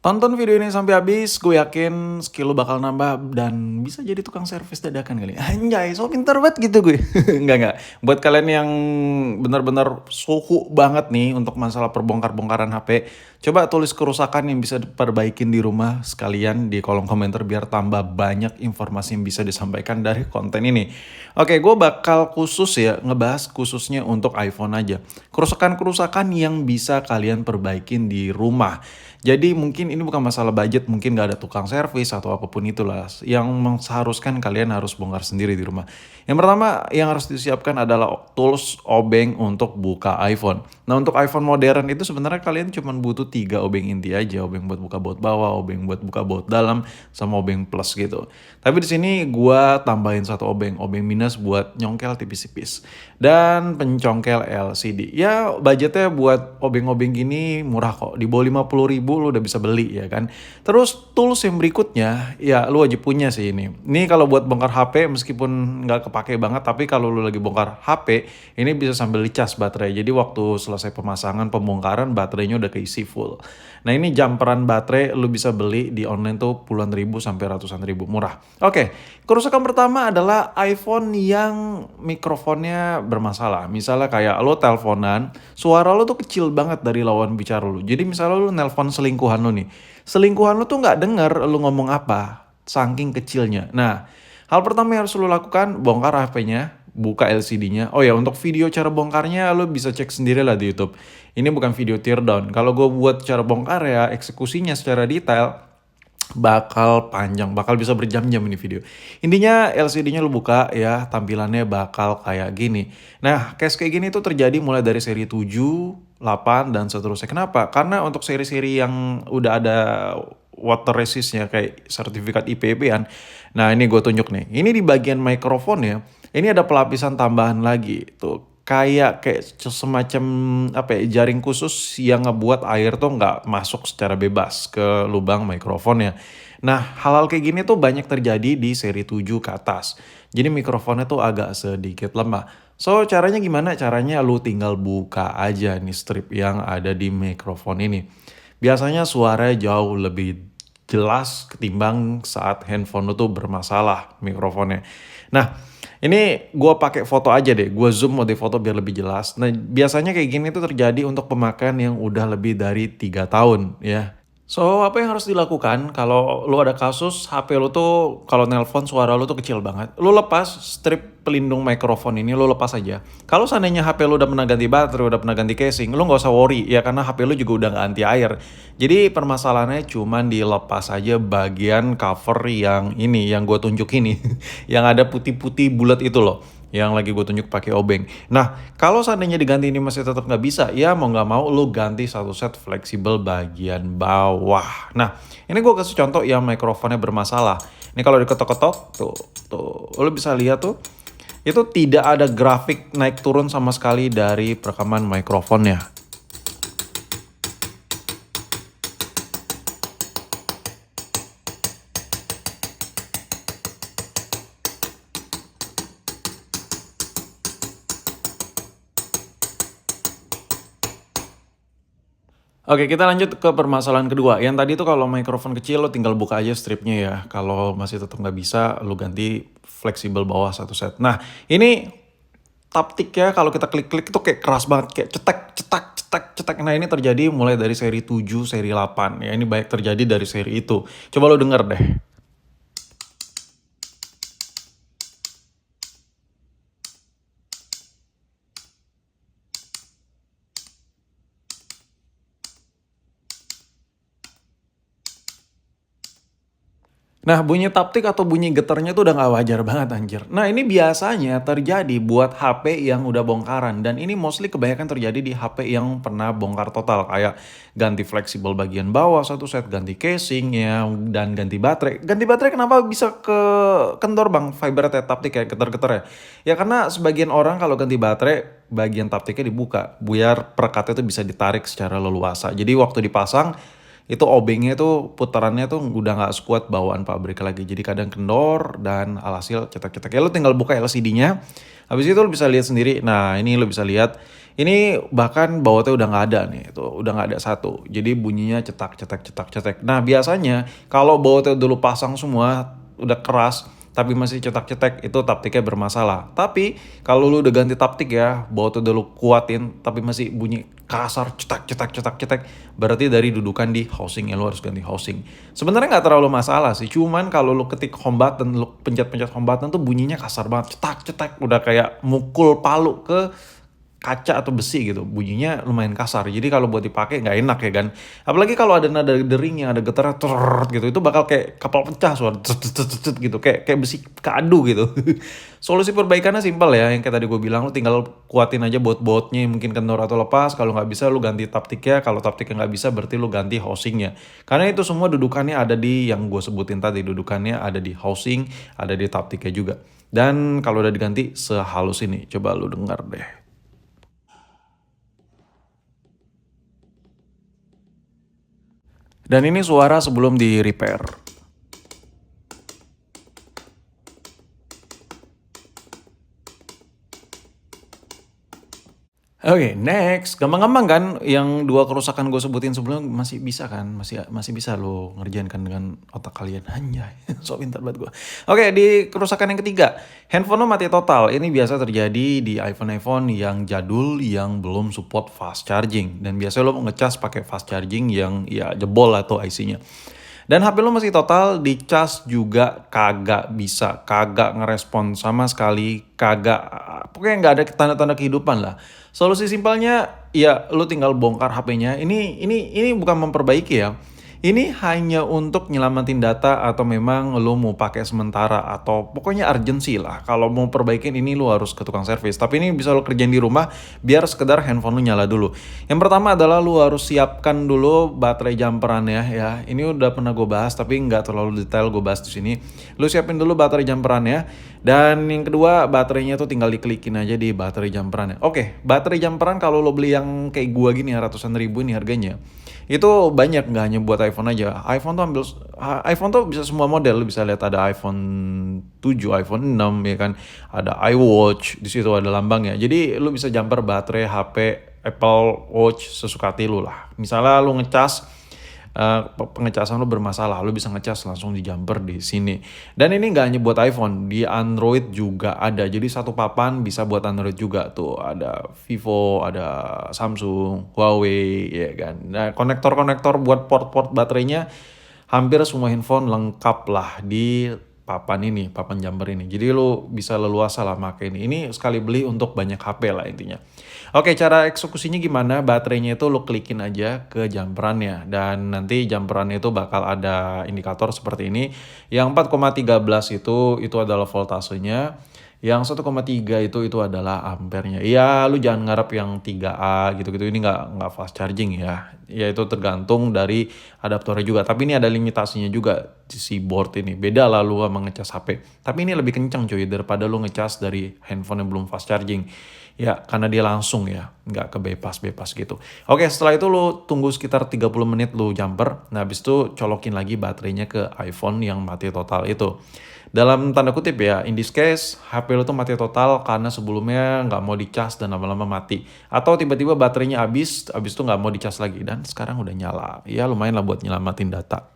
Tonton video ini sampai habis, gue yakin skill lu bakal nambah dan bisa jadi tukang servis dadakan kali. Anjay, so pinter banget gitu gue. Enggak. Buat kalian yang benar-benar suhu banget nih untuk masalah perbongkar-bongkaran HP, coba tulis kerusakan yang bisa diperbaikin di rumah sekalian di kolom komentar biar tambah banyak informasi yang bisa disampaikan dari konten ini. Oke, gue bakal khusus ya ngebahas khususnya untuk iPhone aja. Kerusakan-kerusakan yang bisa kalian perbaikin di rumah. Jadi mungkin ini bukan masalah budget, mungkin nggak ada tukang servis atau apapun itulah yang mengharuskan kalian harus bongkar sendiri di rumah. Yang pertama yang harus disiapkan adalah tools obeng untuk buka iPhone. Nah untuk iPhone modern itu sebenarnya kalian cuma butuh 3 obeng inti aja, obeng buat buka baut bawah, obeng buat buka baut dalam, sama obeng plus gitu. Tapi di sini gua tambahin satu obeng, obeng minus buat nyongkel tipis-tipis dan pencongkel LCD. Ya budgetnya buat obeng-obeng gini murah kok, di bawah 50.000 lu udah bisa beli ya kan. Terus tools yang berikutnya ya lu wajib punya sih ini. Ini kalau buat bongkar HP meskipun nggak kepake banget, tapi kalau lu lagi bongkar HP ini bisa sambil dicas baterai. Jadi waktu selesai pemasangan pembongkaran baterainya udah keisi full. Nah ini jumperan baterai lu bisa beli di online tuh puluhan ribu sampai ratusan ribu, murah. Oke, kerusakan pertama adalah iPhone yang mikrofonnya bermasalah. Misalnya kayak lo teleponan, suara lo tuh kecil banget dari lawan bicara lo. Jadi misalnya lo nelpon selingkuhan lo nih. Selingkuhan lo tuh nggak denger lo ngomong apa, saking kecilnya. Nah, hal pertama yang harus lo lakukan, bongkar HP-nya, buka LCD-nya. Oh ya, untuk video cara bongkarnya lo bisa cek sendiri lah di YouTube. Ini bukan video teardown. Kalau gue buat cara bongkar ya eksekusinya secara detail bakal panjang, bakal bisa berjam-jam ini video. Intinya LCD-nya lu buka ya, tampilannya bakal kayak gini. Nah, case kayak gini tuh terjadi mulai dari seri 7, 8, dan seterusnya. Kenapa? Karena untuk seri-seri yang udah ada water resistnya kayak sertifikat IPB-an. Nah, ini gue tunjuk nih. Ini di bagian mikrofon ya. Ini ada pelapisan tambahan lagi. Tuh, kayak semacam apa ya, jaring khusus yang ngebuat air tuh nggak masuk secara bebas ke lubang mikrofonnya. Nah, hal-hal kayak gini tuh banyak terjadi di seri 7 ke atas. Jadi mikrofonnya tuh agak sedikit lemah. So, caranya gimana? Caranya lu tinggal buka aja nih strip yang ada di mikrofon ini. Biasanya suaranya jauh lebih jelas ketimbang saat handphone lu tuh bermasalah mikrofonnya. Nah, ini gue pakai foto aja deh, gue zoom mode foto biar lebih jelas. Nah, biasanya kayak gini tuh terjadi untuk pemakaian yang udah lebih dari 3 tahun ya. So, apa yang harus dilakukan kalau lu ada kasus HP lu tuh kalau nelpon suara lu tuh kecil banget. Lu lepas strip pelindung mikrofon ini, lu lepas aja. Kalau seandainya HP lu udah pernah ganti baterai, udah pernah ganti casing, lu nggak usah worry ya karena HP lu juga udah nggak anti air. Jadi permasalahannya cuman dilepas aja bagian cover yang ini, yang gue tunjuk ini, yang ada putih-putih bulat itu loh yang lagi gue tunjuk pakai obeng. Nah, kalau seandainya diganti ini masih tetap nggak bisa, ya mau nggak mau lu ganti satu set fleksibel bagian bawah. Nah, ini gue kasih contoh yang mikrofonnya bermasalah. Ini kalau diketok-ketok, tuh, lu bisa lihat tuh, itu tidak ada grafik naik turun sama sekali dari perekaman mikrofonnya. Oke, kita lanjut ke permasalahan kedua. Yang tadi tuh kalau mikrofon kecil lo tinggal buka aja stripnya ya. Kalau masih tetap nggak bisa, lo ganti fleksibel bawah satu set. Nah, ini taptik ya kalau kita klik-klik itu kayak keras banget, kayak cetek, cetak, cetak, cetak. Nah, ini terjadi mulai dari seri 7, seri 8 ya. Ini banyak terjadi dari seri itu. Coba lo denger deh. Nah, bunyi taptik atau bunyi getarnya tuh udah nggak wajar banget anjir. Nah, ini biasanya terjadi buat HP yang udah bongkaran. Dan ini mostly kebanyakan terjadi di HP yang pernah bongkar total. Kayak ganti fleksibel bagian bawah satu set, ganti casing ya, dan ganti baterai. Ganti baterai kenapa bisa ke kendor bang? Fiber taptik kayak getar-getar ya? Ya karena sebagian orang kalau ganti baterai, bagian taptiknya dibuka. Biar perekatnya tuh bisa ditarik secara leluasa. Jadi waktu dipasang, itu obengnya tuh putarannya tuh udah nggak sekuat bawaan pabrik lagi. Jadi kadang kendor dan alhasil cetak-cetak. Ya lu tinggal buka LCD-nya. Habis itu lu bisa lihat sendiri. Nah, ini lu bisa lihat Ini bahkan bautnya udah nggak ada nih, tuh udah nggak ada satu. Jadi bunyinya cetak, cetak, cetak, cetak. Nah biasanya kalau bautnya dulu pasang semua, udah keras, tapi masih cetak-cetak itu taptiknya bermasalah. Tapi kalau lu udah ganti taptik ya, bautnya udah lu kuatin, tapi masih bunyi kasar, cetak, cetak, cetak, cetak, berarti dari dudukan di housing ya lu harus ganti housing. Sebenarnya nggak terlalu masalah sih, cuman kalau lu ketik home button, lu pencet-pencet home button tuh bunyinya kasar banget, cetak, cetak, udah kayak mukul palu ke kaca atau besi gitu, bunyinya lumayan kasar. Jadi kalau buat dipakai nggak enak ya kan. Apalagi kalau ada nada dering yang ada getar gitu, itu bakal kayak kapal pecah suara gitu, kayak besi kadu gitu. Solusi perbaikannya simpel ya, yang kayak tadi gue bilang, lu tinggal kuatin aja baut-bautnya yang mungkin kendor atau lepas. Kalau nggak bisa lu ganti taptiknya, kalau taptiknya nggak bisa berarti lu ganti housingnya. Karena itu semua dudukannya ada di yang gue sebutin tadi, dudukannya ada di housing, ada di taptiknya juga. Dan kalau udah diganti sehalus ini, coba lu dengar deh. Dan ini suara sebelum di repair. Oke, next. Gampang-gampang kan yang dua kerusakan gue sebutin sebelumnya masih bisa kan? Masih masih bisa lo ngerjain kan dengan otak kalian. Anjay, so pintar banget gue. Oke, di kerusakan yang ketiga. Handphone lo mati total. Ini biasa terjadi di iPhone-iPhone yang jadul yang belum support fast charging. Dan biasanya lo ngecas pakai fast charging yang ya jebol atau IC-nya. Dan HP lo masih total, dicas juga kagak bisa, kagak ngerespon sama sekali, kagak, pokoknya nggak ada tanda-tanda kehidupan lah. Solusi simpelnya, ya lo tinggal bongkar HP-nya. Ini bukan memperbaiki ya. Ini hanya untuk nyelamatin data atau memang lo mau pakai sementara atau pokoknya urgency lah. Kalau mau perbaikin ini lo harus ke tukang servis. Tapi ini bisa lo kerjain di rumah biar sekedar handphone lo nyala dulu. Yang pertama adalah lo harus siapkan dulu baterai jumperannya ya. Ini udah pernah gue bahas tapi nggak terlalu detail gue bahas di sini. Lo siapin dulu baterai jumperannya. Dan yang kedua baterainya tuh tinggal diklikin aja di baterai jumperannya. Oke, baterai jumperan kalau lo beli yang kayak gua gini ya, ratusan ribu ini harganya. Itu banyak, nggak hanya buat iPhone aja. iPhone tuh bisa semua model. Lu bisa lihat ada iPhone 7, iPhone 6 ya kan. Ada iWatch, di situ ada lambangnya. Jadi lu bisa jumper baterai HP Apple Watch sesuka hati lu lah. Misalnya lu ngecas pengecasan lu bermasalah, lu bisa ngecas langsung di jumper di sini. Dan ini nggak hanya buat iPhone, di Android juga ada. Jadi satu papan bisa buat Android juga tuh. Ada Vivo, ada Samsung, Huawei, ya kan. Nah, konektor-konektor buat port-port baterainya hampir semua handphone lengkap lah di papan ini, papan jumper ini. Jadi lu bisa leluasa lah pakai ini. Ini sekali beli untuk banyak HP lah intinya. Oke, cara eksekusinya gimana? Baterainya itu lu klikin aja ke jumperannya dan nanti jumperannya itu bakal ada indikator seperti ini. Yang 4,13 itu adalah voltasenya. Yang 1,3 itu adalah ampernya. Iya, lu jangan ngarep yang 3A gitu-gitu. Ini nggak fast charging ya. Ya itu tergantung dari adaptornya juga. Tapi ini ada limitasinya juga si board ini. Beda lah lu sama ngecas HP. Tapi ini lebih kencang cuy daripada lu ngecas dari handphone yang belum fast charging. Ya, karena dia langsung ya, nggak ke bebas gitu. Oke, setelah itu lu tunggu sekitar 30 menit lu jumper. Nah, habis itu colokin lagi baterainya ke iPhone yang mati total itu. Dalam tanda kutip ya, in this case, HP lu tuh mati total karena sebelumnya nggak mau dicas dan lama-lama mati. Atau tiba-tiba baterainya habis itu nggak mau dicas lagi dan sekarang udah nyala. Ya lumayan lah buat nyelamatin data.